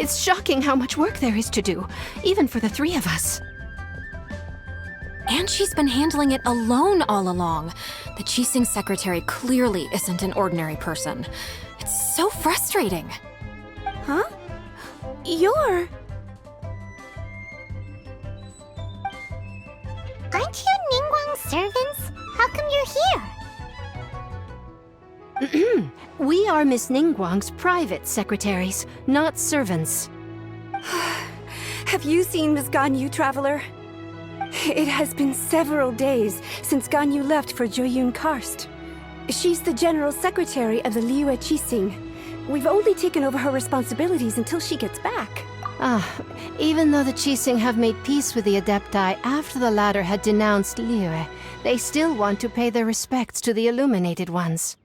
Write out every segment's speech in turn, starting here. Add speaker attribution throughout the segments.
Speaker 1: It's shocking how much work there is to do, even for the three of us.
Speaker 2: And she's been handling it alone all along. The Qixing secretary clearly isn't an ordinary person. It's so frustrating.
Speaker 3: Huh? You're...
Speaker 4: Aren't you Ningguang's servants? How come you're here?
Speaker 1: We are Miss Ningguang's private secretaries, not servants.
Speaker 3: Have you seen Miss Ganyu, Traveler? It has been several days since Ganyu left for Joyun Karst. She's the general secretary of the Liyue Qixing. We've only taken over her responsibilities until she gets back.
Speaker 1: Even though the Qixing have made peace with the Adepti after the latter had denounced Liyue, they still want to pay their respects to the Illuminated Ones.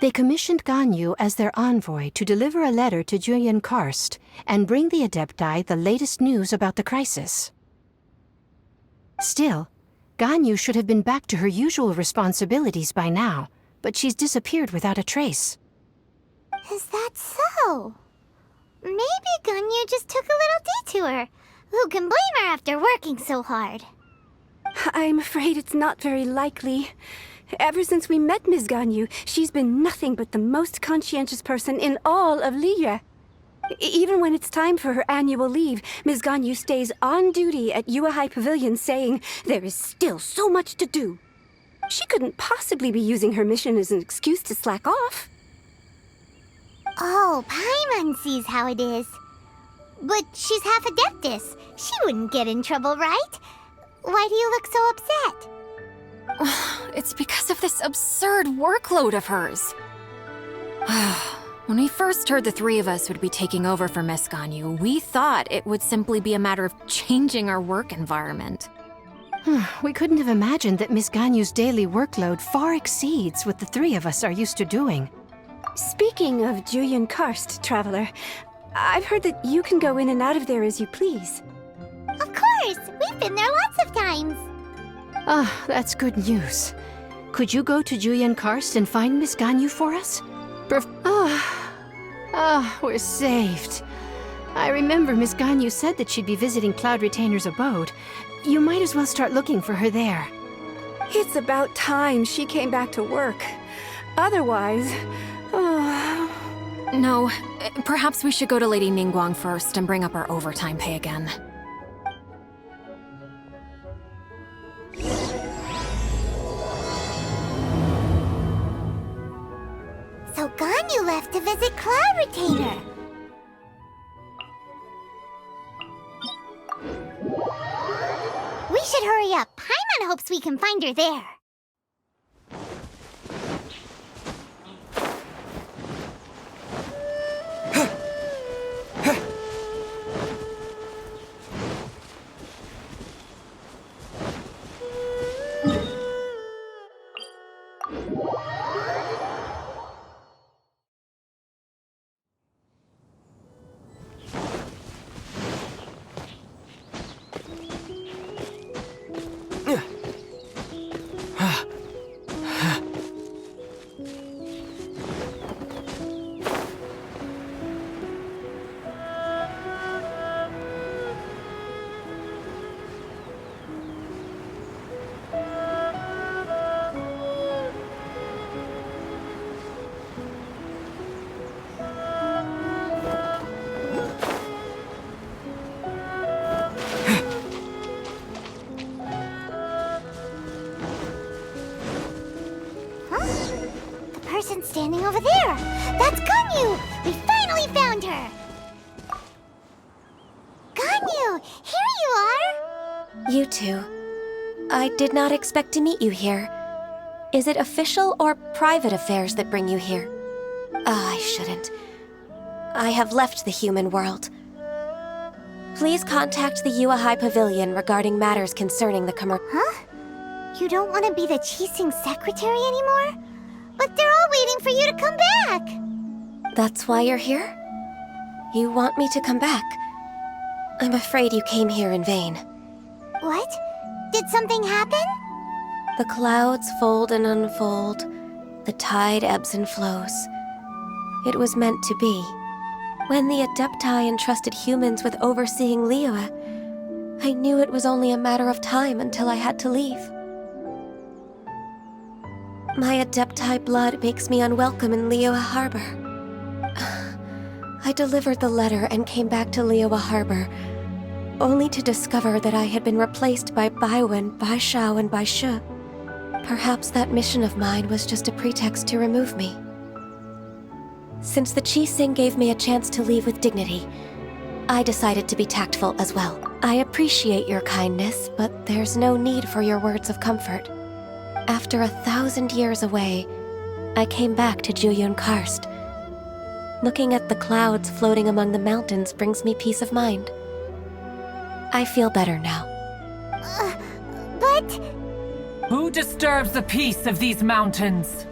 Speaker 1: They commissioned Ganyu as their envoy to deliver a letter to Joyun Karst and bring the Adepti the latest news about the crisis. Still, Ganyu should have been back to her usual responsibilities by now, but she's disappeared without a trace.
Speaker 4: Is that so? Maybe Ganyu just took a little detour. Who can blame her after working so hard?
Speaker 3: I'm afraid it's not very likely. Ever since we met Ms. Ganyu, she's been nothing but the most conscientious person in all of Liyue. Even when it's time for her annual leave, Ms. Ganyu stays on duty at Yuehai Pavilion saying there is still so much to do. She couldn't possibly be using her mission as an excuse to slack off.
Speaker 4: Oh, Paimon sees how it is. But she's half Adeptus. She wouldn't get in trouble, right? Why do you look so upset?
Speaker 2: It's because of this absurd workload of hers. When we first heard the three of us would be taking over for Miss Ganyu, we thought it would simply be a matter of changing our work environment.
Speaker 1: We couldn't have imagined that Miss Ganyu's daily workload far exceeds what the three of us are used to doing.
Speaker 3: Speaking of Joyun Karst, Traveler, I've heard that you can go in and out of there as you please.
Speaker 4: Of course! We've been there lots of times!
Speaker 1: That's good news. Could you go to Joyun Karst and find Miss Ganyu for us? We're saved. I remember Miss Ganyu said that she'd be visiting Cloud Retainer's abode. You might as well start looking for her there.
Speaker 3: It's about time she came back to work. Otherwise...
Speaker 2: No, perhaps we should go to Lady Ningguang first and bring up our overtime pay again.
Speaker 4: So Ganyu left to visit Cloud Retainer. We should hurry up. Paimon hopes we can find her there. Standing over there! That's Ganyu! We finally found her! Ganyu! Here you are!
Speaker 5: You two. I did not expect to meet you here. Is it official or private affairs that bring you here? I shouldn't. I have left the human world. Please contact the Yuehai Pavilion regarding matters concerning the
Speaker 4: Huh? You don't want to be the Qixing secretary anymore? But they're all waiting for you to come back!
Speaker 5: That's why you're here? You want me to come back? I'm afraid you came here in vain.
Speaker 4: What? Did something happen?
Speaker 5: The clouds fold and unfold. The tide ebbs and flows. It was meant to be. When the Adepti entrusted humans with overseeing Liyue, I knew it was only a matter of time until I had to leave. My Adepti blood makes me unwelcome in Liyue Harbor. I delivered the letter and came back to Liyue Harbor, only to discover that I had been replaced by Baiwen, Baishao, and Baishu. Perhaps that mission of mine was just a pretext to remove me. Since the Qixing gave me a chance to leave with dignity, I decided to be tactful as well. I appreciate your kindness, but there's no need for your words of comfort. After 1,000 years away, I came back to Jueyun Karst. Looking at the clouds floating among the mountains brings me peace of mind. I feel better now.
Speaker 4: But...
Speaker 6: Who disturbs the peace of these mountains?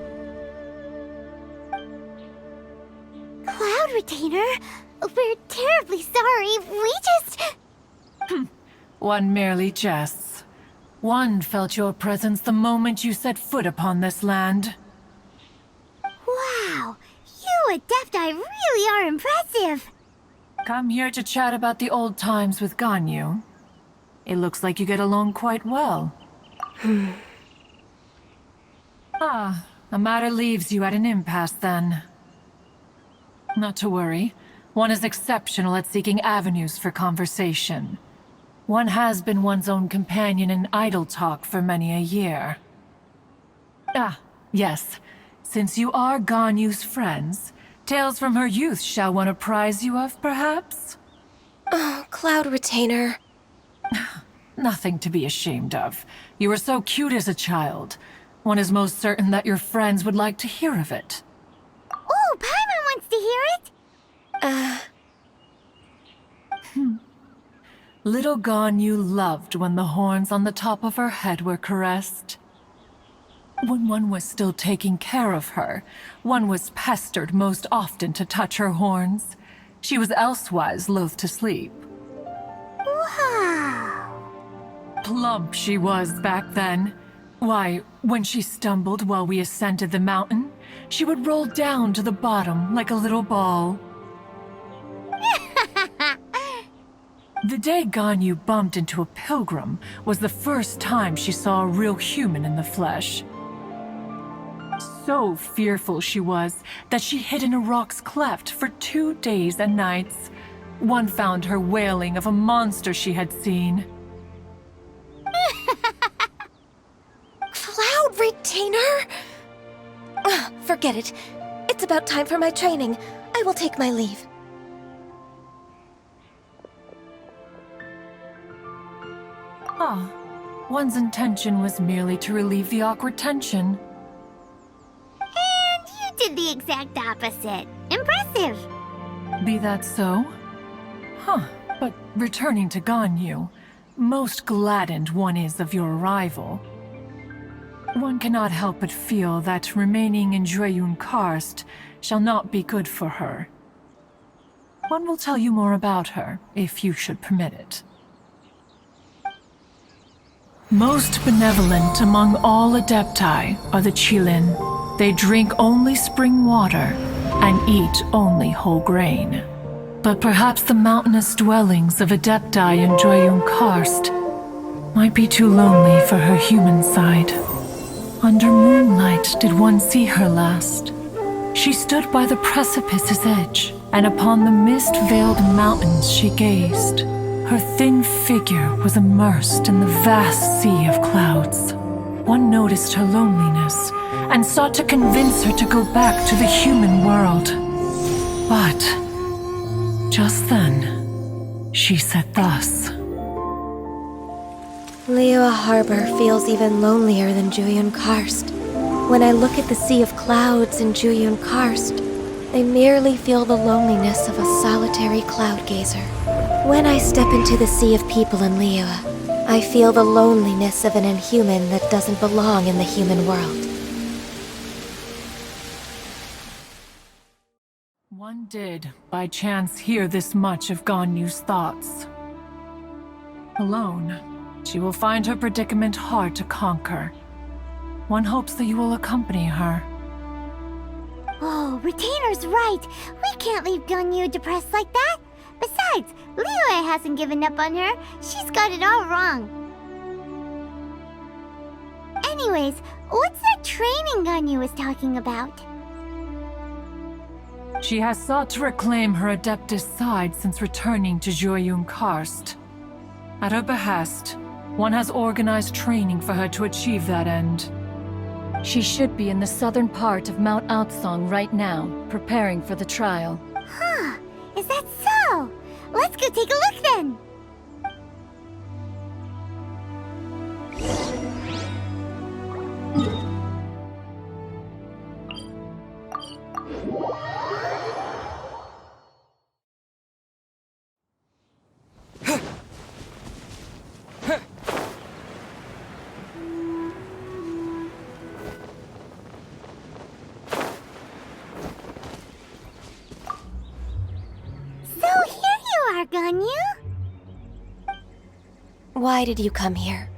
Speaker 4: Cloud Retainer, we're terribly sorry. We just...
Speaker 6: One merely jests. One felt your presence the moment you set foot upon this land.
Speaker 4: Wow, you Adepti really are impressive.
Speaker 6: Come here to chat about the old times with Ganyu. It looks like you get along quite well. Ah, the matter leaves you at an impasse then. Not to worry. One is exceptional at seeking avenues for conversation. One has been one's own companion in idle talk for many a year. Ah, yes. Since you are Ganyu's friends, tales from her youth shall one apprise you of, perhaps?
Speaker 5: Oh, Cloud Retainer.
Speaker 6: Nothing to be ashamed of. You were so cute as a child. One is most certain that your friends would like to hear of it.
Speaker 4: Oh, Paimon wants to hear it.
Speaker 6: Little Ganyu loved when the horns on the top of her head were caressed. When one was still taking care of her, one was pestered most often to touch her horns. She was elsewise loath to sleep.
Speaker 4: Wow.
Speaker 6: Plump she was back then. Why, when she stumbled while we ascended the mountain, she would roll down to the bottom like a little ball. The day Ganyu bumped into a pilgrim was the first time she saw a real human in the flesh. So fearful she was that she hid in a rock's cleft for 2 days and nights. One found her wailing of a monster she had seen.
Speaker 5: Cloud Retainer? Forget it. It's about time for my training. I will take my leave.
Speaker 6: Ah, one's intention was merely to relieve the awkward tension.
Speaker 4: And you did the exact opposite. Impressive.
Speaker 6: Be that so? Huh, but returning to Ganyu, most gladdened one is of your arrival. One cannot help but feel that remaining in Jueyun Karst shall not be good for her. One will tell you more about her, if you should permit it. Most benevolent among all Adepti are the Qilin. They drink only spring water and eat only whole grain. But perhaps the mountainous dwellings of Adepti in Jueyun Karst might be too lonely for her human side. Under moonlight did one see her last. She stood by the precipice's edge, and upon the mist-veiled mountains she gazed. Her thin figure was immersed in the vast sea of clouds. One noticed her loneliness, and sought to convince her to go back to the human world. But just then, she said thus.
Speaker 5: Liyue Harbor feels even lonelier than Jueyun Karst. When I look at the sea of clouds in Jueyun Karst, I merely feel the loneliness of a solitary cloud gazer. When I step into the sea of people in Liyue, I feel the loneliness of an inhuman that doesn't belong in the human world.
Speaker 6: One did, by chance, hear this much of Ganyu's thoughts. Alone, she will find her predicament hard to conquer. One hopes that you will accompany her.
Speaker 4: Oh, Retainer's right. We can't leave Ganyu depressed like that. Besides, Liyue hasn't given up on her. She's got it all wrong. Anyways, what's that training Ganyu was talking about?
Speaker 6: She has sought to reclaim her Adeptus side since returning to Jueyun Karst. At her behest, one has organized training for her to achieve that end.
Speaker 7: She should be in the southern part of Mount Aotsong right now, preparing for the trial.
Speaker 4: Huh, is that so? Let's go take a look then! Ganyu?
Speaker 5: Why did you come here?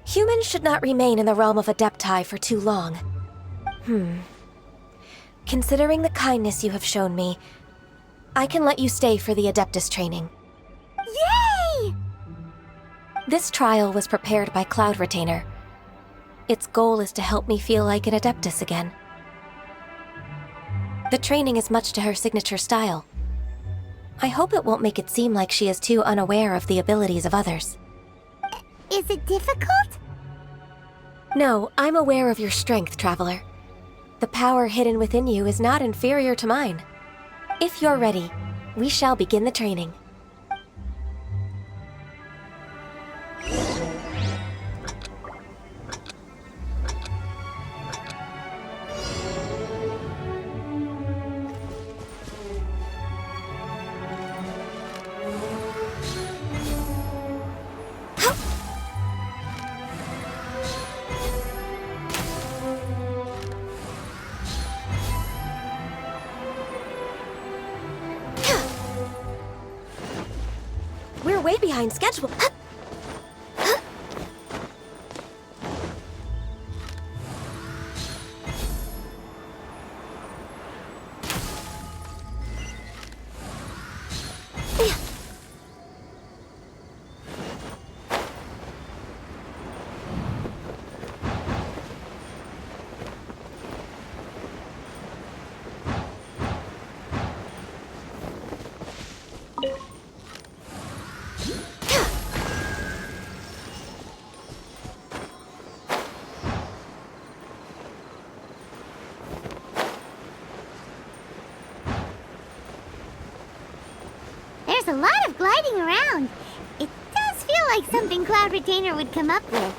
Speaker 5: Humans should not remain in the realm of Adepti for too long. Considering the kindness you have shown me, I can let you stay for the Adeptus training.
Speaker 4: Yay!
Speaker 5: This trial was prepared by Cloud Retainer. Its goal is to help me feel like an Adeptus again. The training is much to her signature style. I hope it won't make it seem like she is too unaware of the abilities of others.
Speaker 4: Is it difficult?
Speaker 5: No, I'm aware of your strength, Traveler. The power hidden within you is not inferior to mine. If you're ready, we shall begin the training. We're way behind schedule.
Speaker 4: There's a lot of gliding around. It does feel like something Cloud Retainer would come up with.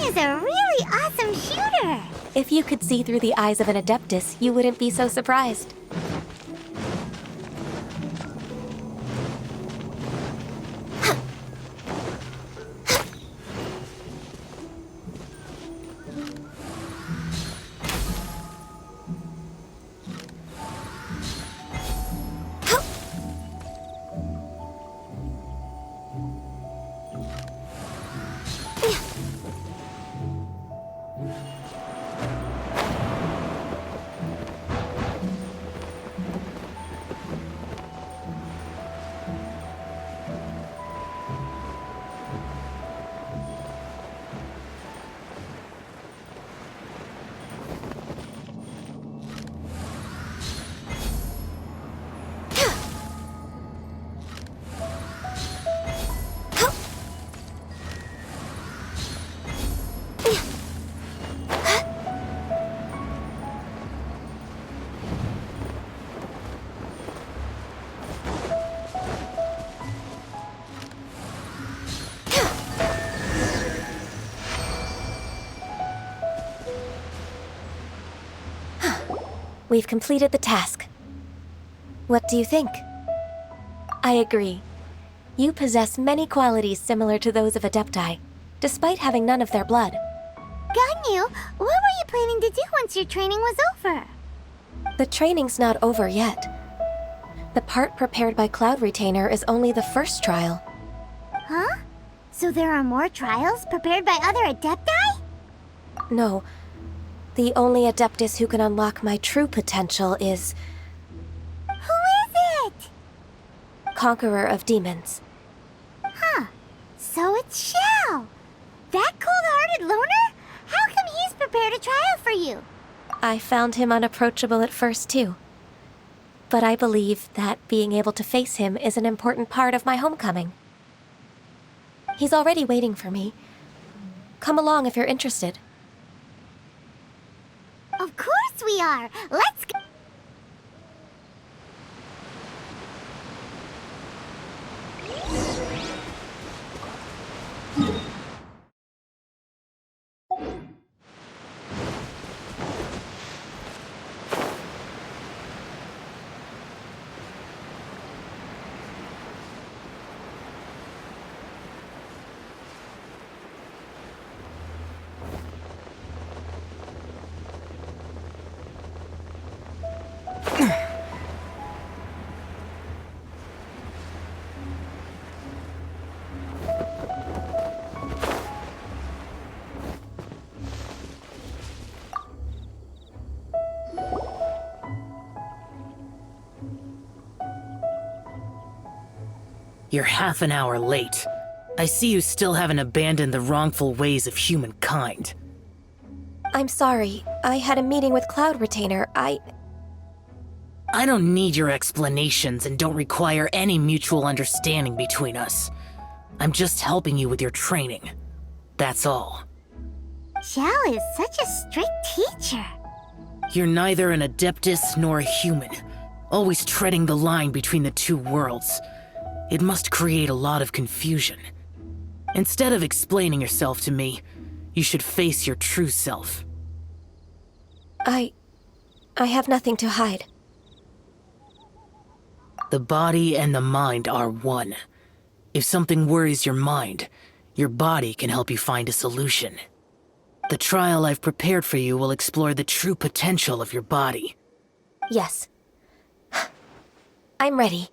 Speaker 4: Is a really awesome shooter!
Speaker 5: If you could see through the eyes of an Adeptus, you wouldn't be so surprised. We've completed the task. What do you think? I agree. You possess many qualities similar to those of Adepti, despite having none of their blood.
Speaker 4: Ganyu, what were you planning to do once your training was over?
Speaker 5: The training's not over yet. The part prepared by Cloud Retainer is only the first trial.
Speaker 4: Huh? So there are more trials prepared by other Adepti?
Speaker 5: No. The only Adeptus who can unlock my true potential is
Speaker 4: Who is it?
Speaker 5: Conqueror of Demons.
Speaker 4: Huh. So it's Shao. That cold-hearted loner? How come he's prepared a trial for you?
Speaker 5: I found him unapproachable at first, too. But I believe that being able to face him is an important part of my homecoming. He's already waiting for me. Come along if you're interested.
Speaker 4: Of course we are. Let's go.
Speaker 8: You're half an hour late. I see you still haven't abandoned the wrongful ways of humankind.
Speaker 5: I'm sorry. I had a meeting with Cloud Retainer. I
Speaker 8: don't need your explanations and don't require any mutual understanding between us. I'm just helping you with your training. That's all.
Speaker 4: Xiao is such a strict teacher.
Speaker 8: You're neither an Adeptus nor a human, always treading the line between the two worlds. It must create a lot of confusion. Instead of explaining yourself to me, you should face your true self.
Speaker 5: I have nothing to hide.
Speaker 8: The body and the mind are one. If something worries your mind, your body can help you find a solution. The trial I've prepared for you will explore the true potential of your body.
Speaker 5: Yes. I'm ready.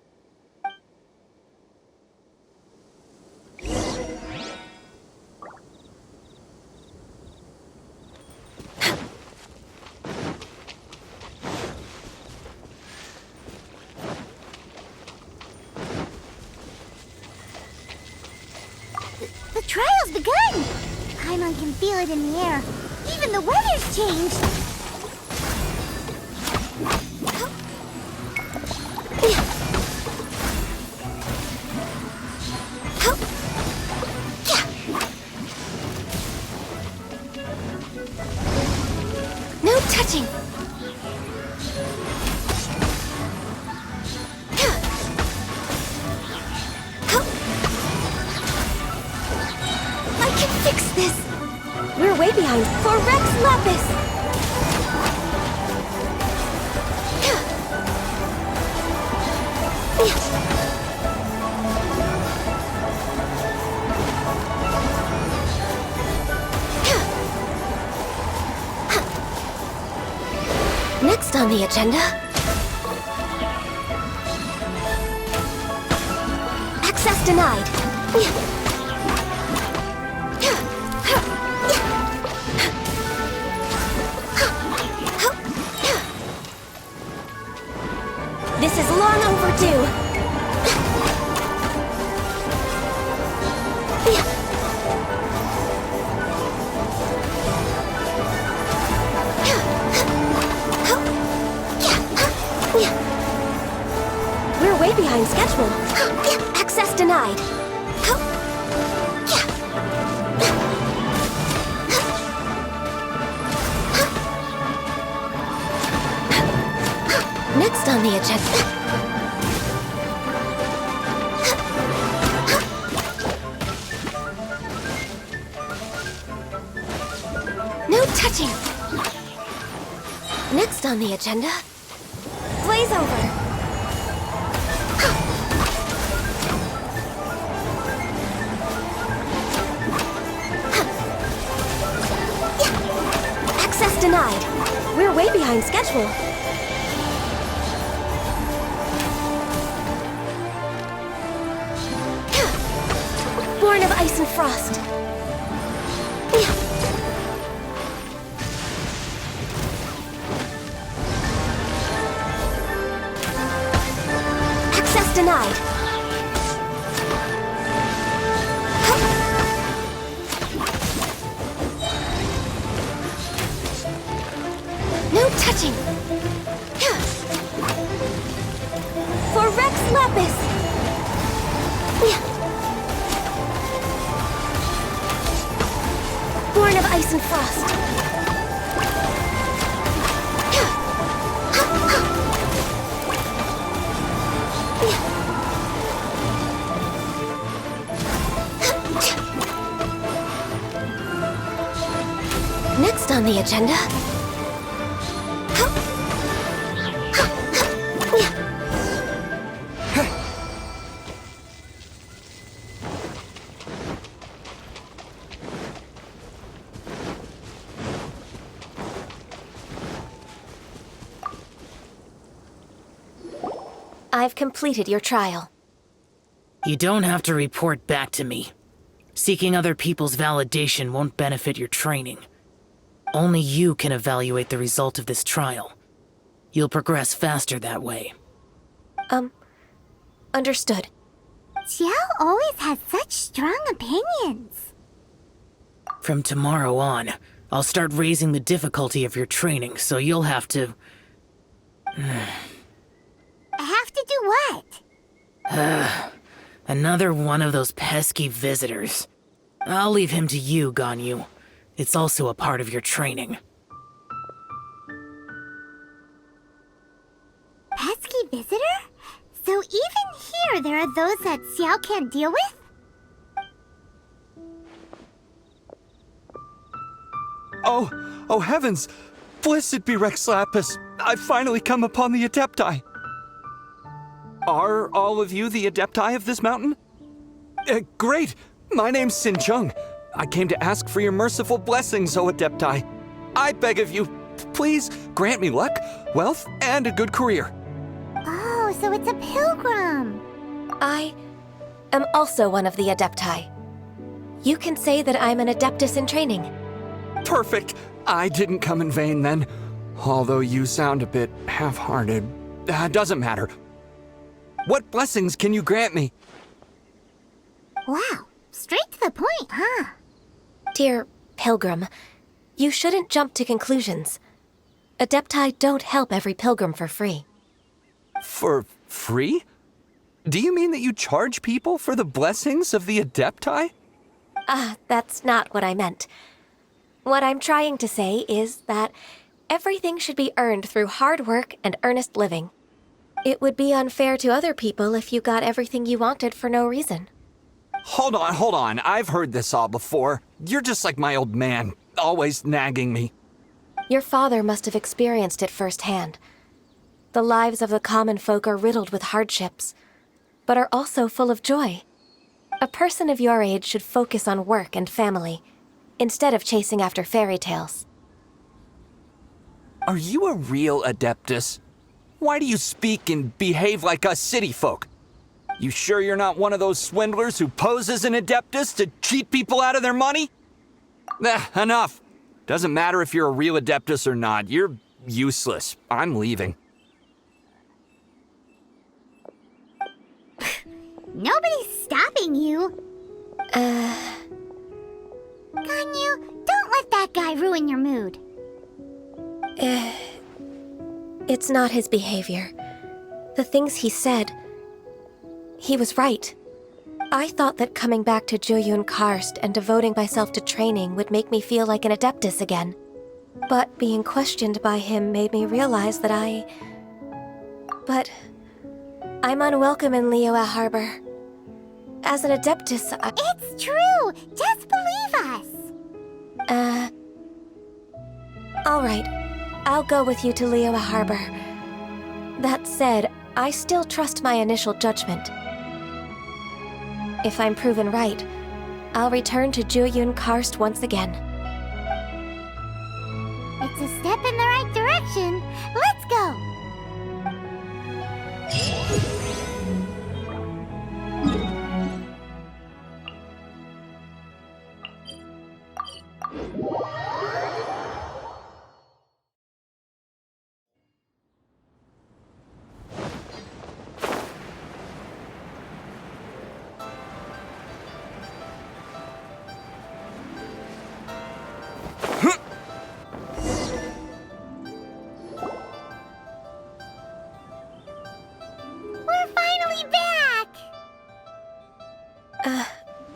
Speaker 4: The trial's begun! Paimon can feel it in the air. Even the weather's changed.
Speaker 5: No touching! I can fix this! We're way behind for Rex Lapis! Next on the agenda... Access denied. This is long overdue. We're way behind schedule. Access denied. Next on the agenda... No touching! Next on the agenda... Blaze over! Access denied. We're way behind schedule. Born of ice and frost. Access denied. No touching. For Rex Lapis. Born of ice and frost. Next on the agenda. I've completed your trial.
Speaker 8: You don't have to report back to me. Seeking other people's validation won't benefit your training. Only you can evaluate the result of this trial. You'll progress faster that way.
Speaker 5: Understood.
Speaker 4: Xiao always has such strong opinions.
Speaker 8: From tomorrow on, I'll start raising the difficulty of your training, so you'll have to...
Speaker 4: Have to do what?
Speaker 8: Another one of those pesky visitors. I'll leave him to you, Ganyu. It's also a part of your training.
Speaker 4: Pesky visitor? So even here there are those that Xiao can't deal with?
Speaker 9: Oh heavens! Blessed be Rex Lapis! I've finally come upon the Adepti! Are all of you the Adepti of this mountain? Great! My name's Sin Chung. I came to ask for your merciful blessings, O Adepti. I beg of you, please grant me luck, wealth, and a good career.
Speaker 4: Oh, so it's a pilgrim.
Speaker 5: I am also one of the Adepti. You can say that I'm an Adeptus in training.
Speaker 9: Perfect! I didn't come in vain then. Although you sound a bit half-hearted. Doesn't matter. What blessings can you grant me?
Speaker 4: Wow, straight to the point, huh?
Speaker 5: Dear Pilgrim, you shouldn't jump to conclusions. Adepti don't help every pilgrim for free.
Speaker 9: For free? Do you mean that you charge people for the blessings of the Adepti?
Speaker 5: That's not what I meant. What I'm trying to say is that everything should be earned through hard work and earnest living. It would be unfair to other people if you got everything you wanted for no reason.
Speaker 9: Hold on. I've heard this all before. You're just like my old man, always nagging me.
Speaker 5: Your father must have experienced it firsthand. The lives of the common folk are riddled with hardships, but are also full of joy. A person of your age should focus on work and family, instead of chasing after fairy tales.
Speaker 9: Are you a real Adeptus? Why do you speak and behave like us city folk? You sure you're not one of those swindlers who pose as an Adeptus to cheat people out of their money? Enough. Doesn't matter if you're a real Adeptus or not. You're useless. I'm leaving.
Speaker 4: Nobody's stopping you. Ganyu, don't let that guy ruin your mood.
Speaker 5: It's not his behavior. The things he said, he was right. I thought that coming back to Jueyun Karst and devoting myself to training would make me feel like an Adeptus again. But being questioned by him made me realize that But I'm unwelcome in Liyue Harbor. As an Adeptus,
Speaker 4: It's true! Just believe us!
Speaker 5: All right. I'll go with you to Liyue Harbor. That said, I still trust my initial judgment. If I'm proven right, I'll return to Unicornis once again.
Speaker 4: It's a step in the right direction. Let's go!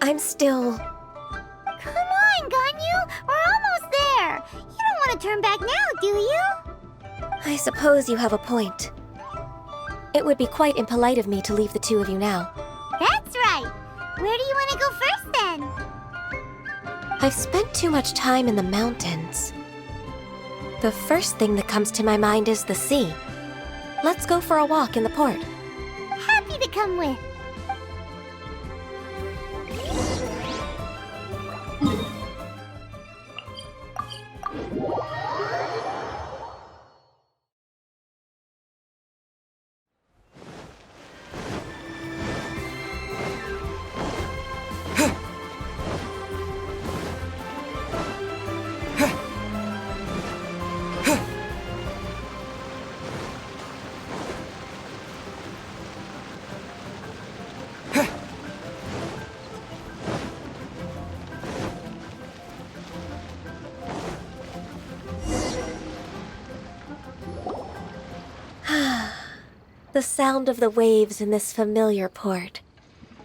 Speaker 5: I'm still...
Speaker 4: Come on, Ganyu! We're almost there! You don't want to turn back now, do you?
Speaker 5: I suppose you have a point. It would be quite impolite of me to leave the two of you now.
Speaker 4: That's right! Where do you want to go first, then?
Speaker 5: I've spent too much time in the mountains. The first thing that comes to my mind is the sea. Let's go for a walk in the port.
Speaker 4: Happy to come with.
Speaker 5: The sound of the waves in this familiar port.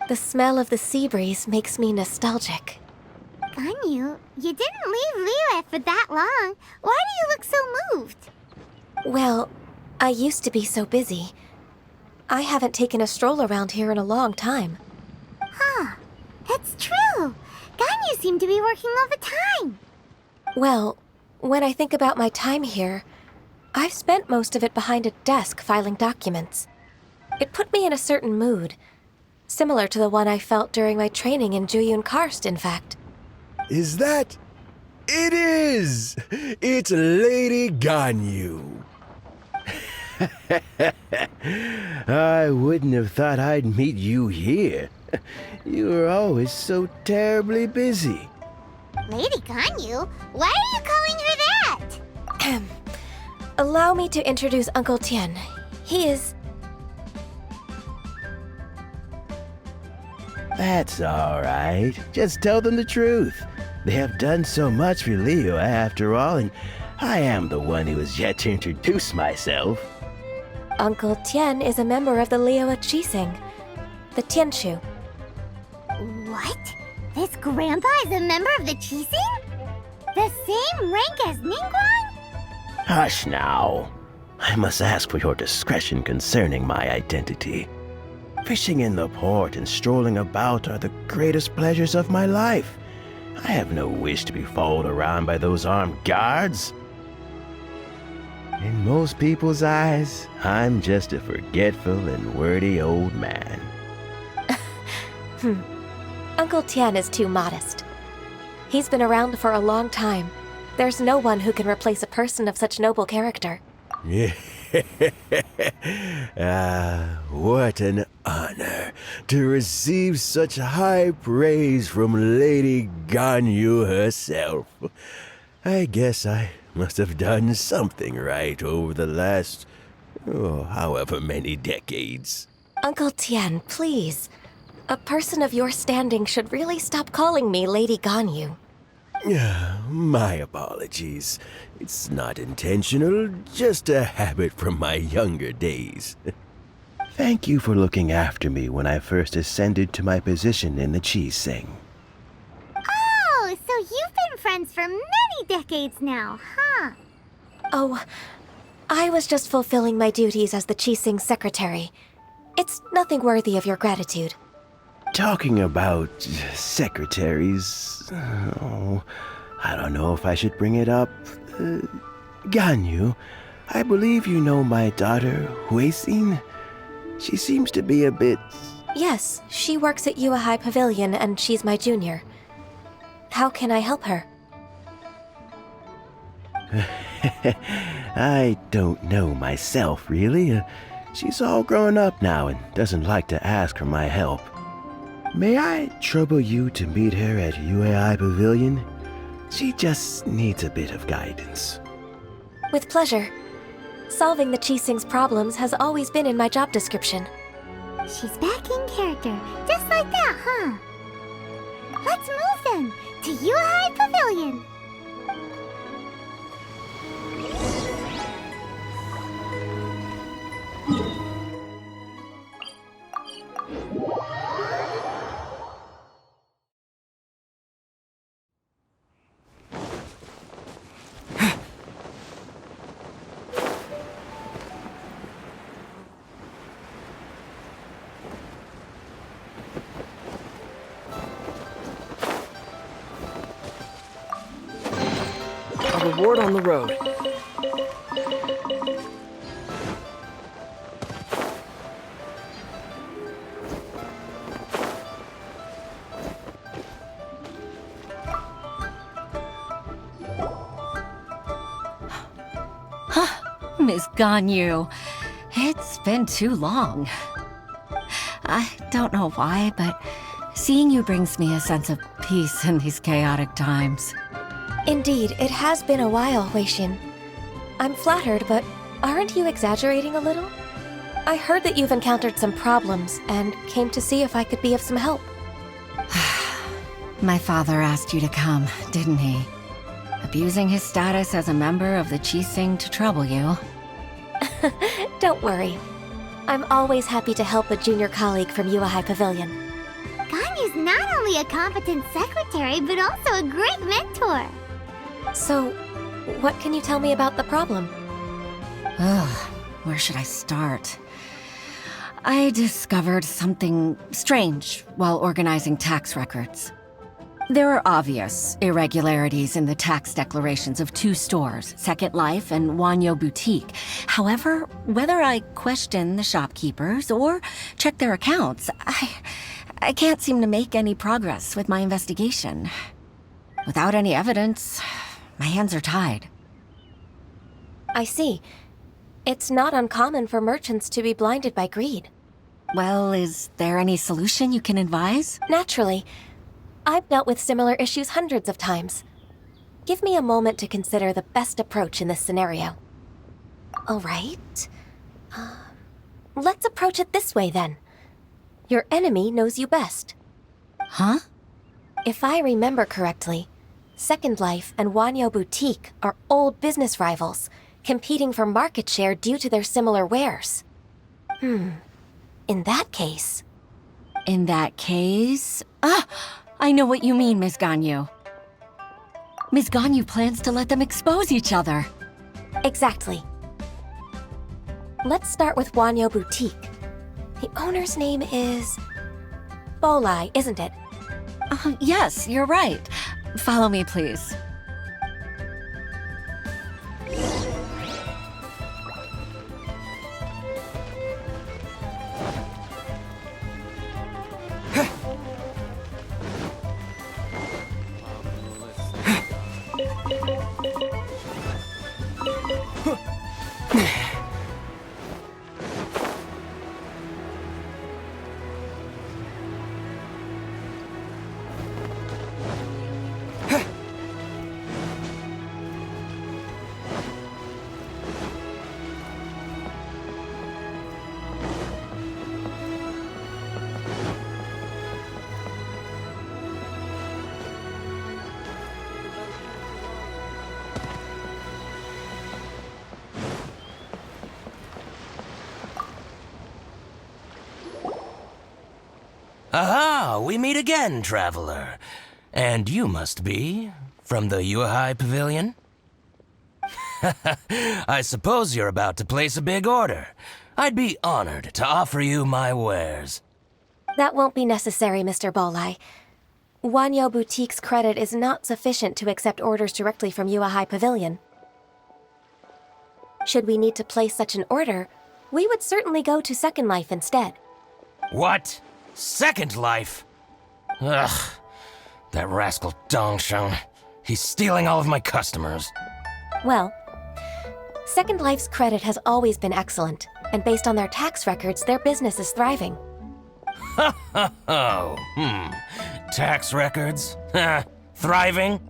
Speaker 5: The smell of the sea breeze makes me nostalgic.
Speaker 4: Ganyu, you didn't leave Liyue for that long. Why do you look so moved?
Speaker 5: Well, I used to be so busy. I haven't taken a stroll around here in a long time.
Speaker 4: Huh. It's true. Ganyu seemed to be working all the time.
Speaker 5: Well, when I think about my time here, I've spent most of it behind a desk filing documents. It put me in a certain mood, similar to the one I felt during my training in Unicornis, in fact.
Speaker 10: Is that... It is! It's Lady Ganyu. I wouldn't have thought I'd meet you here. You were always so terribly busy.
Speaker 4: Lady Ganyu? Why are you calling her that?
Speaker 5: Allow me to introduce Uncle Tien. He is...
Speaker 10: That's all right. Just tell them the truth. They have done so much for Liyue after all, and I am the one who has yet to introduce myself.
Speaker 5: Uncle Tien is a member of the Liyue Qixing, the Tianshu.
Speaker 4: What? This grandpa is a member of the Qixing? The same rank as Ningguang?
Speaker 10: Hush now. I must ask for your discretion concerning my identity. Fishing in the port and strolling about are the greatest pleasures of my life. I have no wish to be followed around by those armed guards. In most people's eyes, I'm just a forgetful and wordy old man.
Speaker 5: Uncle Tien is too modest. He's been around for a long time. There's no one who can replace a person of such noble character.
Speaker 10: What an honor to receive such high praise from Lady Ganyu herself. I guess I must have done something right over the last, however many decades.
Speaker 5: Uncle Tien, please. A person of your standing should really stop calling me Lady Ganyu.
Speaker 10: My apologies. It's not intentional, just a habit from my younger days. Thank you for looking after me when I first ascended to my position in the Qixing.
Speaker 4: Oh, so you've been friends for many decades now, huh?
Speaker 5: Oh, I was just fulfilling my duties as the Qixing secretary. It's nothing worthy of your gratitude.
Speaker 10: Talking about secretaries, I don't know if I should bring it up. Ganyu, I believe you know my daughter, Sine. She seems to be a bit...
Speaker 5: Yes, she works at Yuehai Pavilion and she's my junior. How can I help her?
Speaker 10: I don't know myself, really. She's all grown up now and doesn't like to ask for my help. May I trouble you to meet her at Yuehai Pavilion? She just needs a bit of guidance.
Speaker 5: With pleasure. Solving the Qixing's problems has always been in my job description.
Speaker 4: She's back in character, just like that, huh? Let's move then, to Yuehai Pavilion.
Speaker 11: A reward on the road.
Speaker 7: Miss Ganyu, it's been too long. I don't know why, but seeing you brings me a sense of peace in these chaotic times.
Speaker 5: Indeed, it has been a while, Huixin. I'm flattered, but aren't you exaggerating a little? I heard that you've encountered some problems and came to see if I could be of some help.
Speaker 7: My father asked you to come, didn't he? Abusing his status as a member of the Qixing to trouble you.
Speaker 5: Don't worry. I'm always happy to help a junior colleague from Yuehai Pavilion.
Speaker 4: Ganyu's not only a competent secretary, but also a great mentor.
Speaker 5: So, what can you tell me about the problem?
Speaker 7: Ugh, where should I start? I discovered something strange while organizing tax records. There are obvious irregularities in the tax declarations of two stores, Second Life and Wanyo Boutique. However, whether I question the shopkeepers or check their accounts, I can't seem to make any progress with my investigation. Without any evidence, my hands are tied.
Speaker 5: I see. It's not uncommon for merchants to be blinded by greed.
Speaker 7: Well, is there any solution you can advise?
Speaker 5: Naturally. I've dealt with similar issues hundreds of times. Give me a moment to consider the best approach in this scenario. All right. Let's approach it this way, then. Your enemy knows you best.
Speaker 7: Huh?
Speaker 5: If I remember correctly, Second Life and Wanyo Boutique are old business rivals, competing for market share due to their similar wares. In that case...
Speaker 7: In that case... I know what you mean, Miss Ganyu. Miss Ganyu plans to let them expose each other.
Speaker 5: Exactly. Let's start with Wanyo Boutique. The owner's name is... Bolai, isn't it?
Speaker 7: Yes, you're right. Follow me, please.
Speaker 12: Aha! We meet again, traveler. And you must be from the Yuehai Pavilion? I suppose you're about to place a big order. I'd be honored to offer you my wares.
Speaker 5: That won't be necessary, Mr. Bolai. Wanyo Boutique's credit is not sufficient to accept orders directly from Yuehai Pavilion. Should we need to place such an order, we would certainly go to Second Life instead.
Speaker 12: What? Second Life? Ugh. That rascal Dongsheng. He's stealing all of my customers.
Speaker 5: Well, Second Life's credit has always been excellent, and based on their tax records, their business is thriving.
Speaker 12: Tax records? Thriving?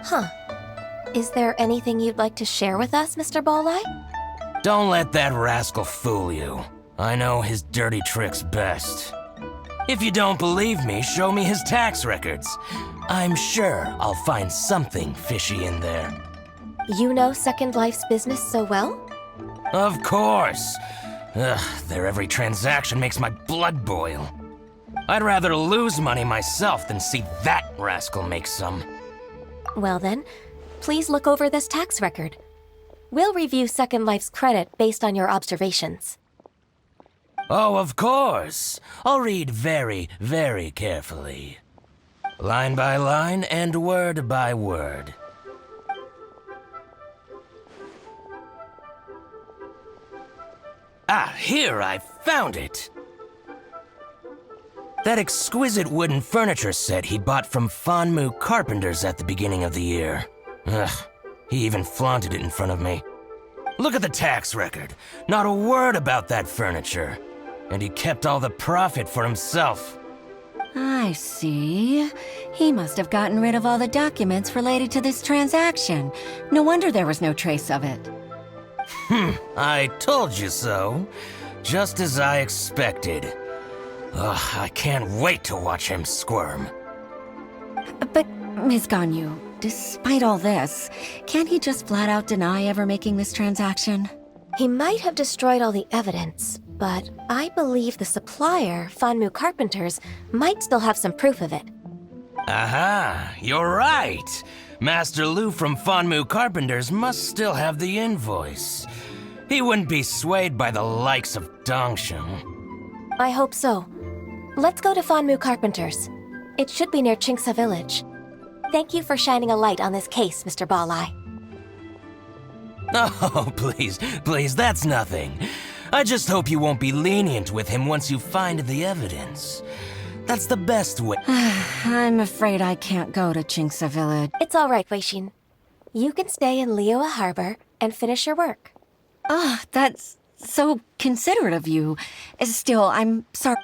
Speaker 5: Huh. Is there anything you'd like to share with us, Mr. Balleye?
Speaker 12: Don't let that rascal fool you. I know his dirty tricks best. If you don't believe me, show me his tax records. I'm sure I'll find something fishy in there.
Speaker 5: You know Second Life's business so well?
Speaker 12: Of course. Ugh, their every transaction makes my blood boil. I'd rather lose money myself than see that rascal make some.
Speaker 5: Well then, please look over this tax record. We'll review Second Life's credit based on your observations.
Speaker 12: Oh, of course. I'll read very, very carefully. Line by line and word by word. Ah, here, I found it! That exquisite wooden furniture set he bought from Fanmu Carpenters at the beginning of the year. Ugh, he even flaunted it in front of me. Look at the tax record. Not a word about that furniture. And he kept all the profit for himself.
Speaker 7: I see. He must have gotten rid of all the documents related to this transaction. No wonder there was no trace of it.
Speaker 12: I told you so. Just as I expected. Ugh, I can't wait to watch him squirm.
Speaker 7: But, Ms. Ganyu, despite all this, can't he just flat out deny ever making this transaction?
Speaker 5: He might have destroyed all the evidence, but I believe the supplier, Fanmu Carpenters, might still have some proof of it.
Speaker 12: Aha, you're right. Master Lu from Fanmu Carpenters must still have the invoice. He wouldn't be swayed by the likes of Dongsheng.
Speaker 5: I hope so. Let's go to Fanmu Carpenters. It should be near Chingsa Village. Thank you for shining a light on this case, Mr. Balleye.
Speaker 12: Oh, please, that's nothing. I just hope you won't be lenient with him once you find the evidence. That's the best way.
Speaker 7: I'm afraid I can't go to Chingsa Village.
Speaker 5: It's all right, Weishin. You can stay in Liyue Harbor and finish your work.
Speaker 7: Oh, that's so considerate of you. Still, I'm sorry.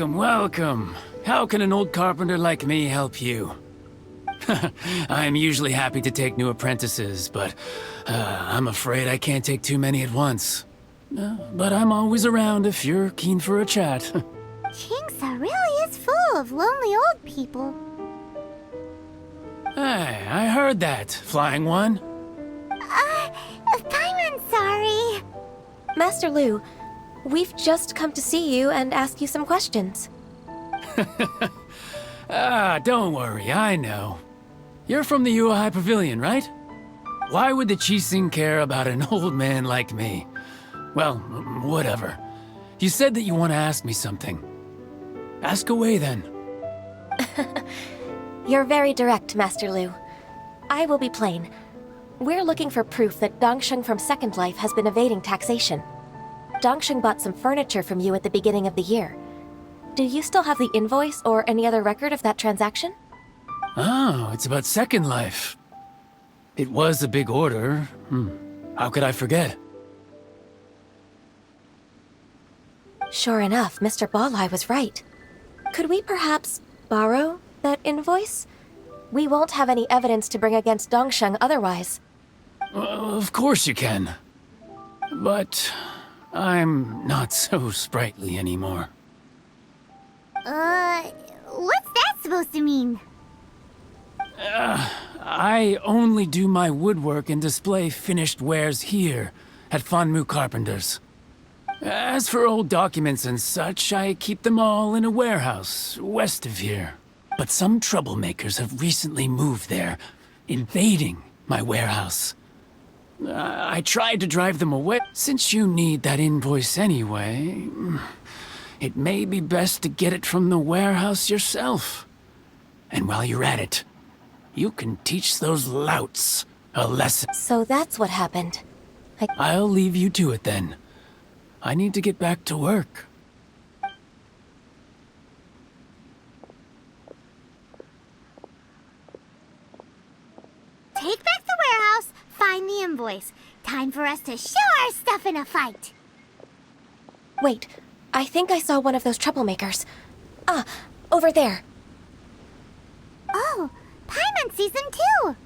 Speaker 13: Welcome. How can an old carpenter like me help you? I'm usually happy to take new apprentices, but I'm afraid I can't take too many at once. But I'm always around if you're keen for a chat.
Speaker 4: Chingsa really is full of lonely old people.
Speaker 13: Hey, I heard that, Flying One.
Speaker 4: Paimon, sorry.
Speaker 5: Master Lu, we've just come to see you and ask you some questions.
Speaker 13: Don't worry, I know. You're from the Yuehai Pavilion, right? Why would the Qixing care about an old man like me? Well, whatever. You said that you want to ask me something. Ask away, then.
Speaker 5: You're very direct, Master Lu. I will be plain. We're looking for proof that Dongsheng from Second Life has been evading taxation. Dongsheng bought some furniture from you at the beginning of the year. Do you still have the invoice or any other record of that transaction?
Speaker 13: Oh, it's about Second Life. It was a big order. How could I forget?
Speaker 5: Sure enough, Mr. Balleye was right. Could we perhaps borrow that invoice? We won't have any evidence to bring against Dongsheng otherwise.
Speaker 13: Of course you can. But I'm not so sprightly anymore.
Speaker 4: What's that supposed to mean?
Speaker 13: I only do my woodwork and display finished wares here at Fanmu Carpenter's. As for old documents and such, I keep them all in a warehouse west of here. But some troublemakers have recently moved there, invading my warehouse. I tried to drive them away. Since you need that invoice anyway, it may be best to get it from the warehouse yourself. And while you're at it, you can teach those louts a lesson.
Speaker 5: So that's what happened.
Speaker 13: I'll leave you to it then. I need to get back to work.
Speaker 4: Take back the warehouse, find the invoice. Time for us to show our stuff in a fight.
Speaker 5: Wait, I think I saw one of those troublemakers. Ah, over there.
Speaker 4: Oh, Paimon sees them too.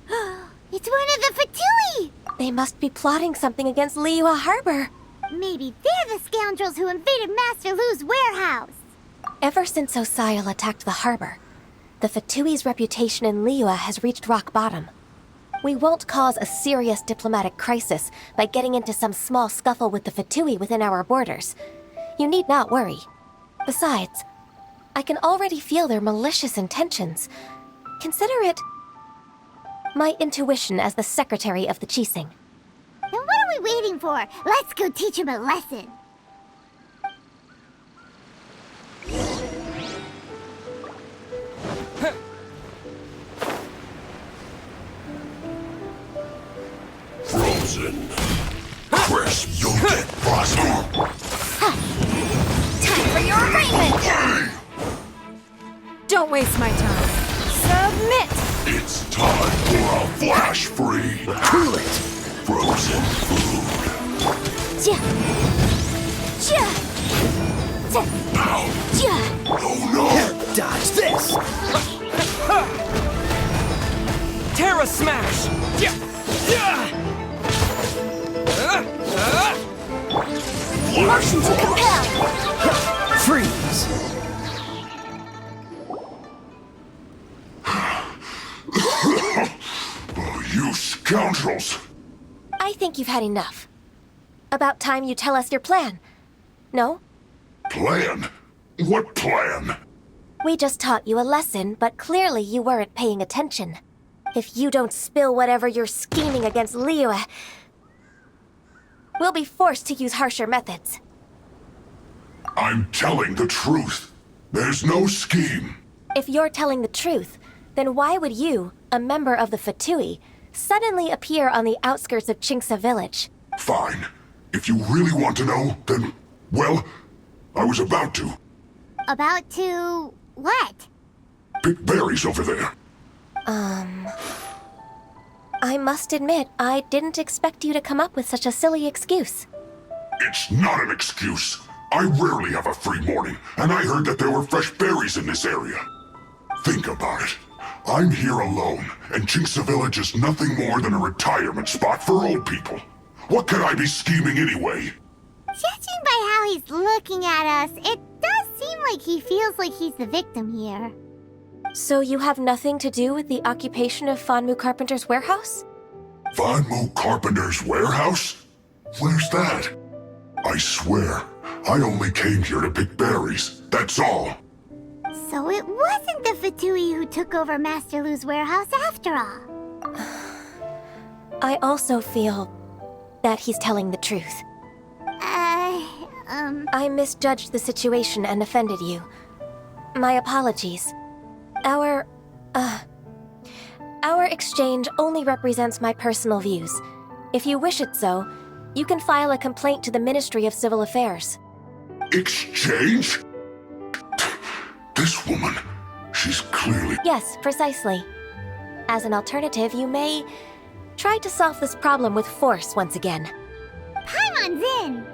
Speaker 4: It's one of the Fatui.
Speaker 5: They must be plotting something against Liyue Harbor.
Speaker 4: Maybe they're the scoundrels who invaded Master Lu's warehouse.
Speaker 5: Ever since Osial attacked the harbor, the Fatui's reputation in Liyue has reached rock bottom. We won't cause a serious diplomatic crisis by getting into some small scuffle with the Fatui within our borders. You need not worry. Besides, I can already feel their malicious intentions. Consider it my intuition as the secretary of the Qixing.
Speaker 4: Then what are we waiting for? Let's go teach him a lesson.
Speaker 14: Frozen. Crisp, you'll get frosty.
Speaker 2: Time for your arraignment! Don't waste my time. Submit!
Speaker 14: It's time for a flash free.
Speaker 10: Cool it.
Speaker 14: Frozen food. Oh no!
Speaker 11: Dodge this! Terra Smash!
Speaker 4: Motion to compel!
Speaker 11: Freeze!
Speaker 14: Oh, you scoundrels!
Speaker 5: I think you've had enough. About time you tell us your plan. No?
Speaker 14: Plan? What plan?
Speaker 5: We just taught you a lesson, but clearly you weren't paying attention. If you don't spill whatever you're scheming against Liyue, we'll be forced to use harsher methods.
Speaker 14: I'm telling the truth. There's no scheme.
Speaker 5: If you're telling the truth, then why would you, a member of the Fatui, suddenly appear on the outskirts of Qingce village?
Speaker 14: Fine. If you really want to know, then, well, I was about to.
Speaker 4: About to... what?
Speaker 14: Pick berries over there.
Speaker 5: I must admit, I didn't expect you to come up with such a silly excuse.
Speaker 14: It's not an excuse. I rarely have a free morning, and I heard that there were fresh berries in this area. Think about it. I'm here alone, and Qingce Village is nothing more than a retirement spot for old people. What could I be scheming anyway?
Speaker 4: Judging by how he's looking at us, it does seem like he feels like he's the victim here.
Speaker 5: So you have nothing to do with the occupation of Fanmu Carpenter's warehouse?
Speaker 14: Fanmu Carpenter's warehouse? Where's that? I swear, I only came here to pick berries, that's all.
Speaker 4: So it wasn't the Fatui who took over Master Lu's warehouse after all.
Speaker 5: I also feel that he's telling the truth. I misjudged the situation and offended you. My apologies. Our exchange only represents my personal views. If you wish it so, you can file a complaint to the Ministry of Civil Affairs.
Speaker 14: Exchange? This woman, she's clearly...
Speaker 5: Yes, precisely. As an alternative, you may try to solve this problem with force once again.
Speaker 4: Paimon's in!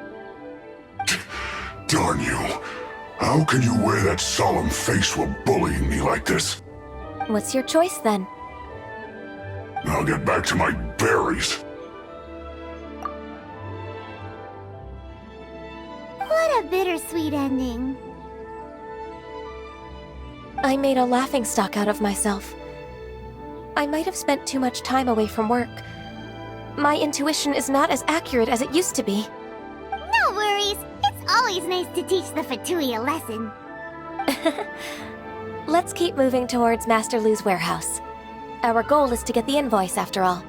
Speaker 14: Darn you. How can you wear that solemn face while bullying me like this?
Speaker 5: What's your choice, then?
Speaker 14: I'll get back to my berries.
Speaker 4: bittersweet ending.
Speaker 5: I made a laughingstock out of myself. I might have spent too much time away from work. My intuition is not as accurate as it used to be.
Speaker 4: No worries. It's always nice to teach the Fatui a lesson.
Speaker 5: Let's keep moving towards Master Lu's warehouse. Our goal is to get the invoice, after all.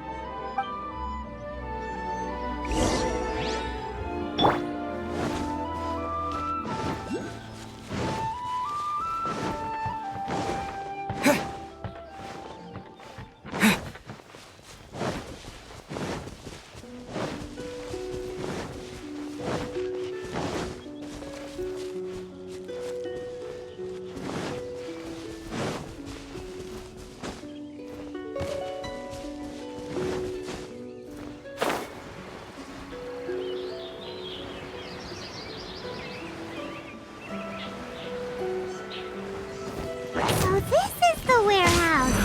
Speaker 4: So this is the warehouse.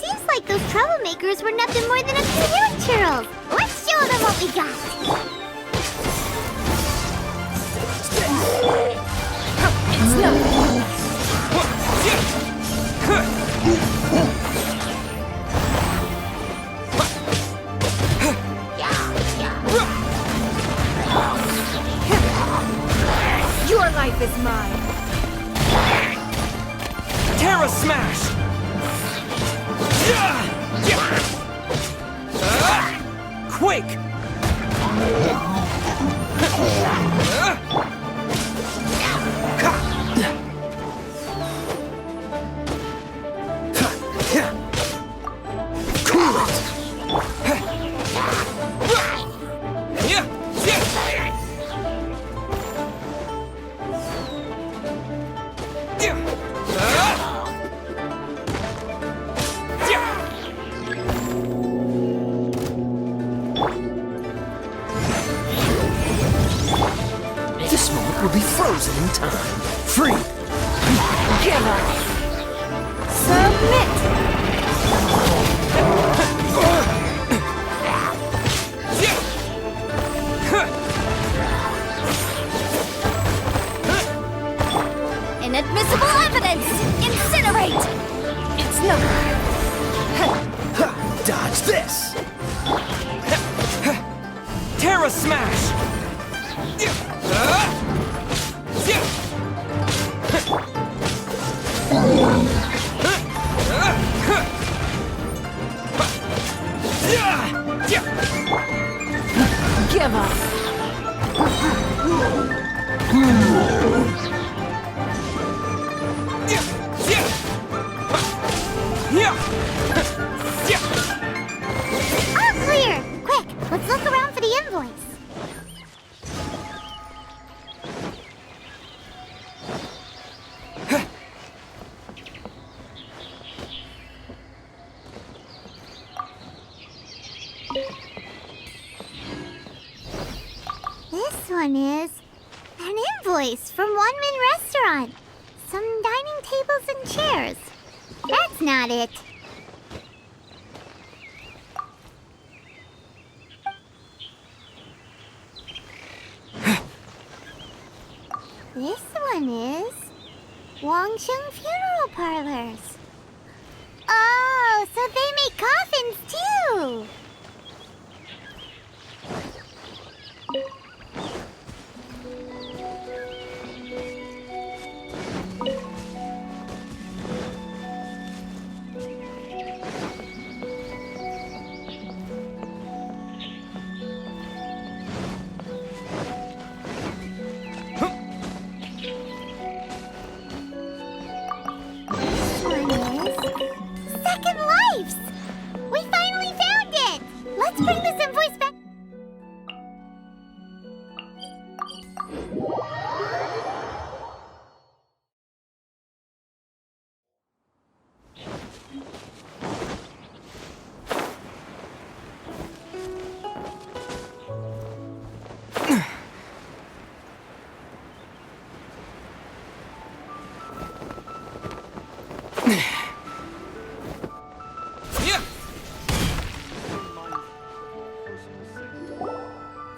Speaker 4: Seems like those troublemakers were nothing more than a few young churls. Let's show them what we got.
Speaker 3: Your life is mine.
Speaker 11: Terra Smash! Quake! This moment will be frozen in time. Free!
Speaker 3: Give up. Submit.
Speaker 4: Inadmissible evidence! Incinerate!
Speaker 3: It's not.
Speaker 11: Dodge this! Terra Smash!
Speaker 3: Give up.
Speaker 4: All clear! Quick, let's look around for the invoice. This one is an invoice from One Min Restaurant. Some dining tables and chairs. That's not it. This one is Wangsheng Funeral Parlors. Oh, so they make coffins too. This one is Second Lives. We finally found it. Let's bring this invoice back.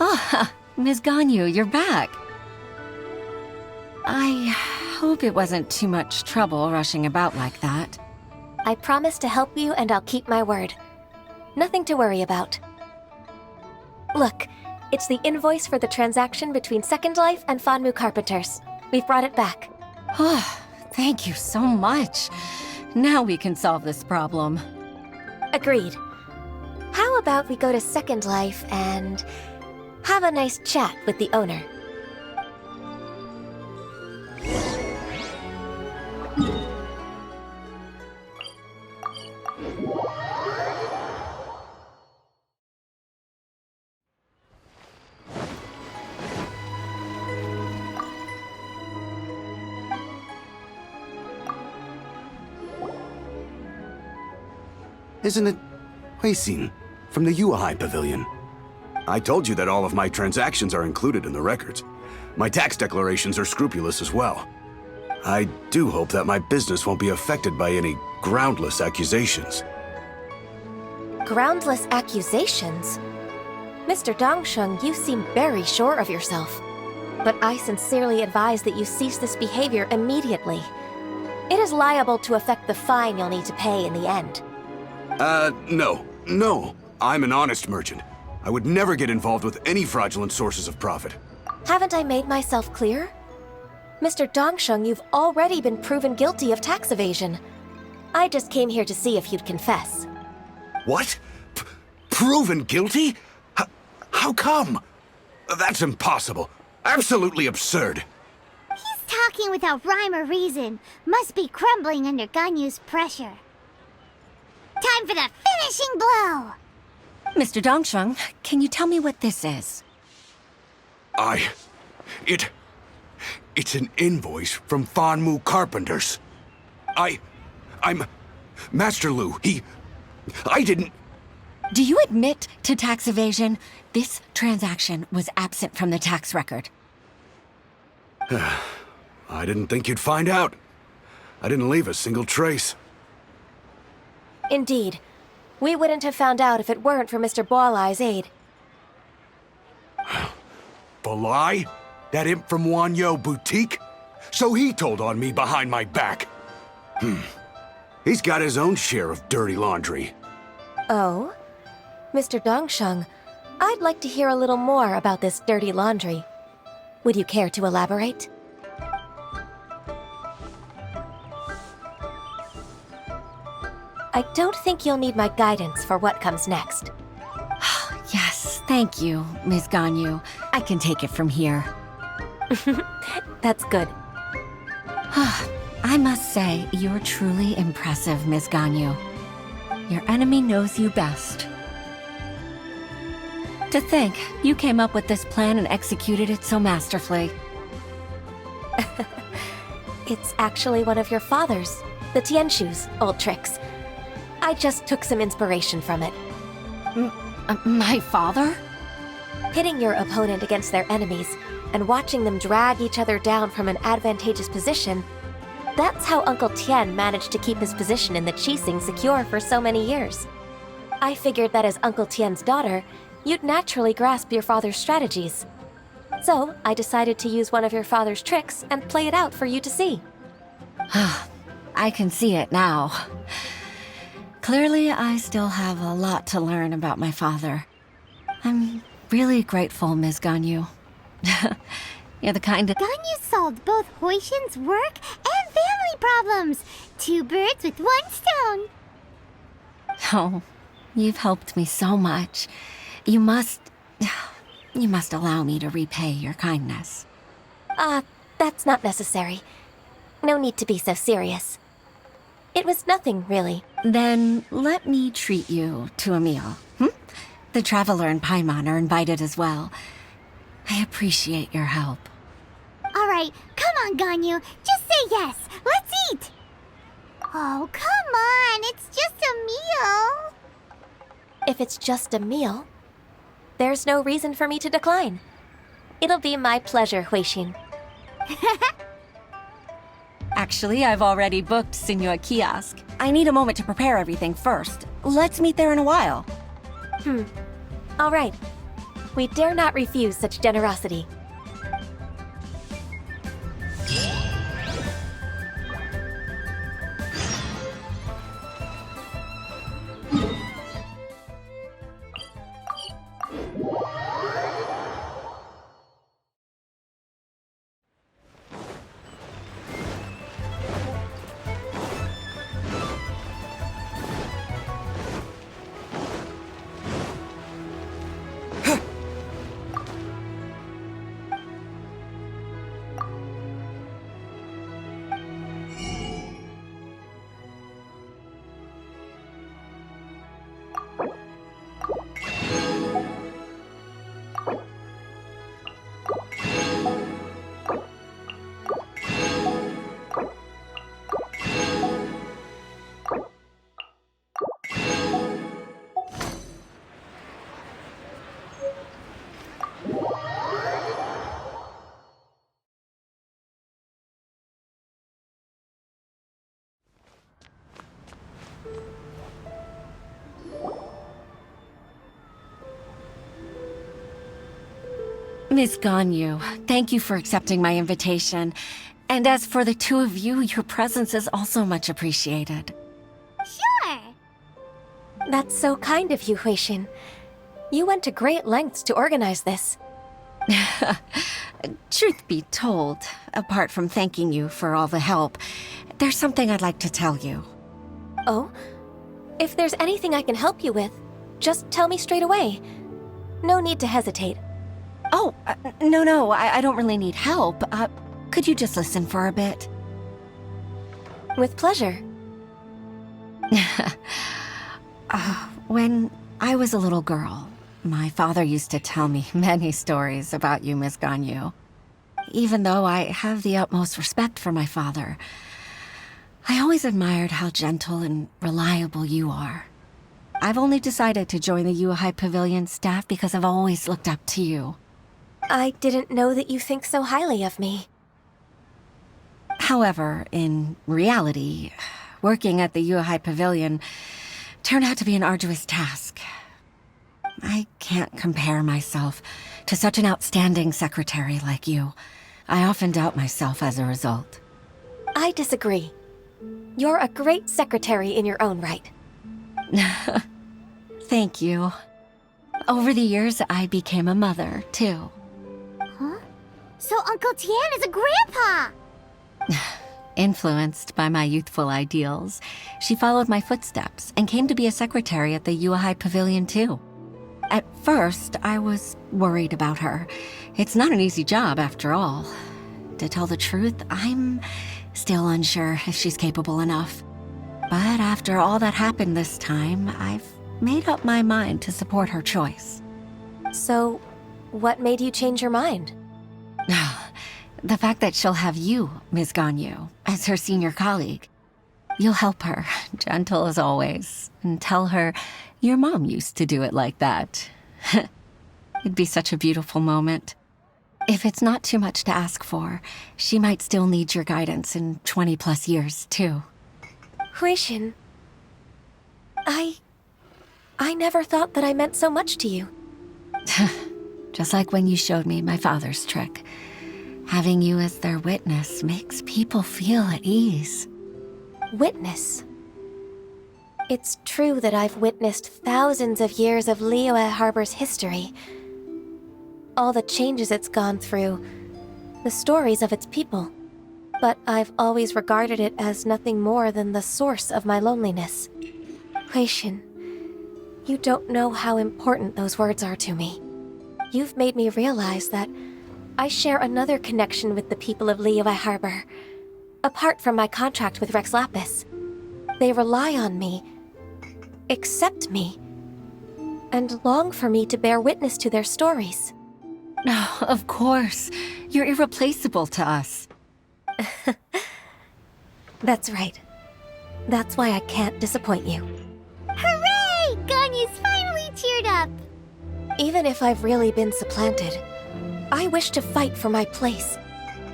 Speaker 7: Ah, Ms. Ganyu, you're back. I hope it wasn't too much trouble rushing about like that.
Speaker 5: I promise to help you and I'll keep my word. Nothing to worry about. Look, it's the invoice for the transaction between Second Life and Fanmu Carpenters. We've brought it back.
Speaker 7: Oh, thank you so much. Now we can solve this problem.
Speaker 5: Agreed. How about we go to Second Life and have a nice chat with the owner?
Speaker 15: Isn't it Sine from the UI Pavilion? I told you that all of my transactions are included in the records. My tax declarations are scrupulous as well. I do hope that my business won't be affected by any groundless accusations.
Speaker 5: Groundless accusations? Mr. Dongsheng, you seem very sure of yourself. But I sincerely advise that you cease this behavior immediately. It is liable to affect the fine you'll need to pay in the end.
Speaker 15: No. I'm an honest merchant. I would never get involved with any fraudulent sources of profit.
Speaker 5: Haven't I made myself clear? Mr. Dongsheng, you've already been proven guilty of tax evasion. I just came here to see if you'd confess.
Speaker 15: What? Proven guilty? How come? That's impossible. Absolutely absurd.
Speaker 4: He's talking without rhyme or reason. Must be crumbling under Ganyu's pressure. Time for the finishing blow!
Speaker 7: Mr. Dongsheng, can you tell me what this is?
Speaker 15: It's an invoice from Fanmu Carpenters. I'm Master Lu. I didn't...
Speaker 7: Do you admit to tax evasion? This transaction was absent from the tax record.
Speaker 15: I didn't think you'd find out. I didn't leave a single trace.
Speaker 5: Indeed. We wouldn't have found out if it weren't for Mr. Boalai's aid.
Speaker 15: Boalai? That imp from Wanyo Boutique? So he told on me behind my back. He's got his own share of dirty laundry.
Speaker 5: Oh? Mr. Dongsheng, I'd like to hear a little more about this dirty laundry. Would you care to elaborate? I don't think you'll need my guidance for what comes next.
Speaker 7: Yes, thank you, Ms. Ganyu. I can take it from here.
Speaker 5: That's good.
Speaker 7: I must say, you're truly impressive, Ms. Ganyu. Your enemy knows you best. To think, you came up with this plan and executed it so masterfully.
Speaker 5: It's actually one of your father's, the Tianshu's, old tricks. I just took some inspiration from it.
Speaker 7: My father?
Speaker 5: Pitting your opponent against their enemies and watching them drag each other down from an advantageous position, that's how Uncle Tian managed to keep his position in the Qixing secure for so many years. I figured that as Uncle Tian's daughter, you'd naturally grasp your father's strategies. So I decided to use one of your father's tricks and play it out for you to see.
Speaker 7: I can see it now. Clearly, I still have a lot to learn about my father. I'm really grateful, Ms. Ganyu. You're the kind of...
Speaker 4: Ganyu solved both Huixin's work and family problems. 2 birds with 1 stone.
Speaker 7: Oh, you've helped me so much. You must allow me to repay your kindness.
Speaker 5: That's not necessary. No need to be so serious. It was nothing, really.
Speaker 7: Then let me treat you to a meal. The Traveler and Paimon are invited as well. I appreciate your help.
Speaker 4: All right, come on, Ganyu. Just say yes. Let's eat. Oh, come on. It's just a meal.
Speaker 5: If it's just a meal, there's no reason for me to decline. It'll be my pleasure, Huixin.
Speaker 7: Actually, I've already booked Senor Kiosk. I need a moment to prepare everything first. Let's meet there in a while.
Speaker 5: All right. We dare not refuse such generosity.
Speaker 7: Miss Ganyu, thank you for accepting my invitation. And as for the two of you, your presence is also much appreciated.
Speaker 4: Sure.
Speaker 5: That's so kind of you, Huixin. You went to great lengths to organize this.
Speaker 7: Truth be told, apart from thanking you for all the help, there's something I'd like to tell you.
Speaker 5: Oh? If there's anything I can help you with, just tell me straight away. No need to hesitate.
Speaker 7: Oh, no, I don't really need help. Could you just listen for a bit?
Speaker 5: With pleasure.
Speaker 7: When I was a little girl, my father used to tell me many stories about you, Miss Ganyu. Even though I have the utmost respect for my father, I always admired how gentle and reliable you are. I've only decided to join the Yuhai Pavilion staff because I've always looked up to you.
Speaker 5: I didn't know that you think so highly of me.
Speaker 7: However, in reality, working at the Yuhai Pavilion turned out to be an arduous task. I can't compare myself to such an outstanding secretary like you. I often doubt myself as a result.
Speaker 5: I disagree. You're a great secretary in your own right.
Speaker 7: Thank you. Over the years, I became a mother, too.
Speaker 4: Huh? So Uncle Tian is a grandpa!
Speaker 7: Influenced by my youthful ideals, she followed my footsteps and came to be a secretary at the Yuhai Pavilion, too. At first, I was worried about her. It's not an easy job, after all. To tell the truth, I'm still unsure if she's capable enough. But after all that happened this time, I've made up my mind to support her choice.
Speaker 5: So, what made you change your mind?
Speaker 7: The fact that she'll have you, Ms. Ganyu, as her senior colleague. You'll help her, gentle as always, and tell her your mom used to do it like that. It'd be such a beautiful moment. If it's not too much to ask for, she might still need your guidance in 20+ years, too.
Speaker 5: Huixin, I never thought that I meant so much to you.
Speaker 7: Just like when you showed me my father's trick. Having you as their witness makes people feel at ease.
Speaker 5: Witness? It's true that I've witnessed thousands of years of Liyue Harbor's history. All the changes it's gone through, the stories of its people. But I've always regarded it as nothing more than the source of my loneliness. Huixin, you don't know how important those words are to me. You've made me realize that I share another connection with the people of Liyue Harbor. Apart from my contract with Rex Lapis, they rely on me, accept me, and long for me to bear witness to their stories.
Speaker 7: Oh, of course. You're irreplaceable to us.
Speaker 5: That's right. That's why I can't disappoint you.
Speaker 4: Hooray! Ganyu's finally cheered up!
Speaker 5: Even if I've really been supplanted, I wish to fight for my place.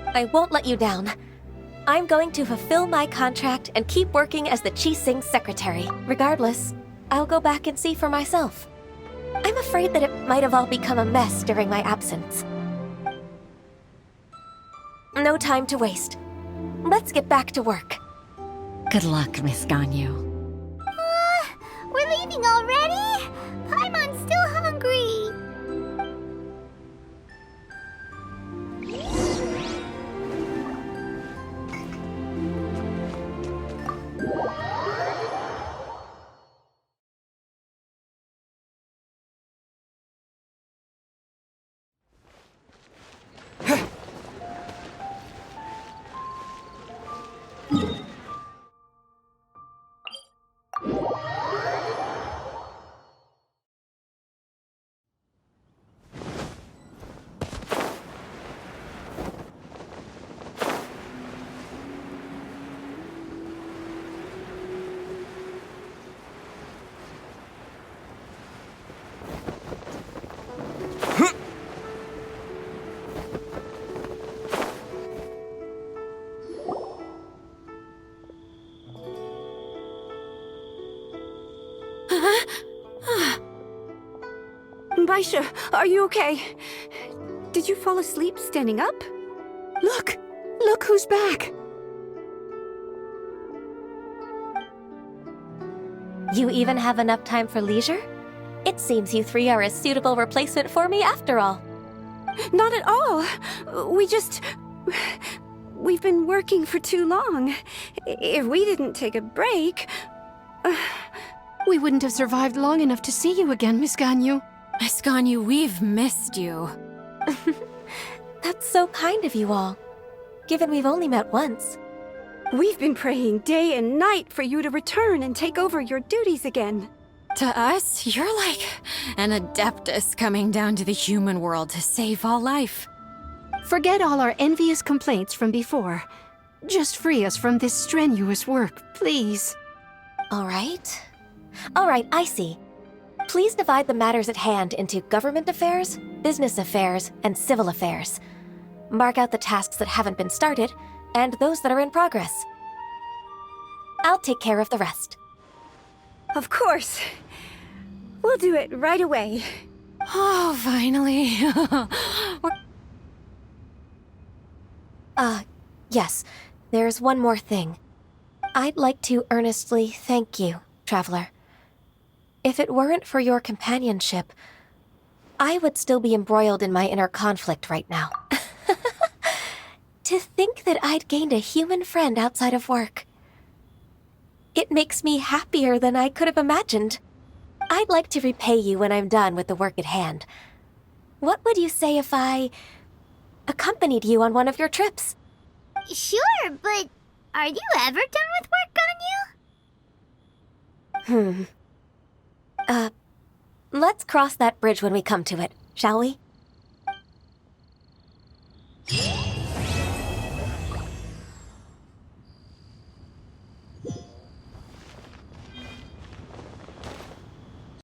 Speaker 5: I won't let you down. I'm going to fulfill my contract and keep working as the Qixing secretary. Regardless, I'll go back and see for myself. I'm afraid that it might have all become a mess during my absence. No time to waste. Let's get back to work.
Speaker 7: Good luck, Miss Ganyu.
Speaker 4: We're leaving already? Paimon's still hungry.
Speaker 3: Baisha, are you okay? Did you fall asleep standing up? Look! Look who's back!
Speaker 5: You even have enough time for leisure? It seems you three are a suitable replacement for me after all.
Speaker 3: Not at all. We've been working for too long. If we didn't take a break...
Speaker 1: We wouldn't have survived long enough to see you again, Miss Ganyu.
Speaker 2: Miss Ganyu, we've missed you.
Speaker 5: That's so kind of you all, given we've only met once.
Speaker 3: We've been praying day and night for you to return and take over your duties again.
Speaker 2: To us, you're like an adeptus coming down to the human world to save all life.
Speaker 1: Forget all our envious complaints from before. Just free us from this strenuous work, please.
Speaker 5: All right, I see. Please divide the matters at hand into government affairs, business affairs, and civil affairs. Mark out the tasks that haven't been started, and those that are in progress. I'll take care of the rest.
Speaker 3: Of course. We'll do it right away.
Speaker 2: Oh, finally.
Speaker 5: Yes, there's one more thing. I'd like to earnestly thank you, Traveler. If it weren't for your companionship, I would still be embroiled in my inner conflict right now. To think that I'd gained a human friend outside of work. It makes me happier than I could have imagined. I'd like to repay you when I'm done with the work at hand. What would you say if I accompanied you on one of your trips?
Speaker 4: Sure, but are you ever done with work, Ganyu?
Speaker 5: Let's cross that bridge when we come to it, shall we?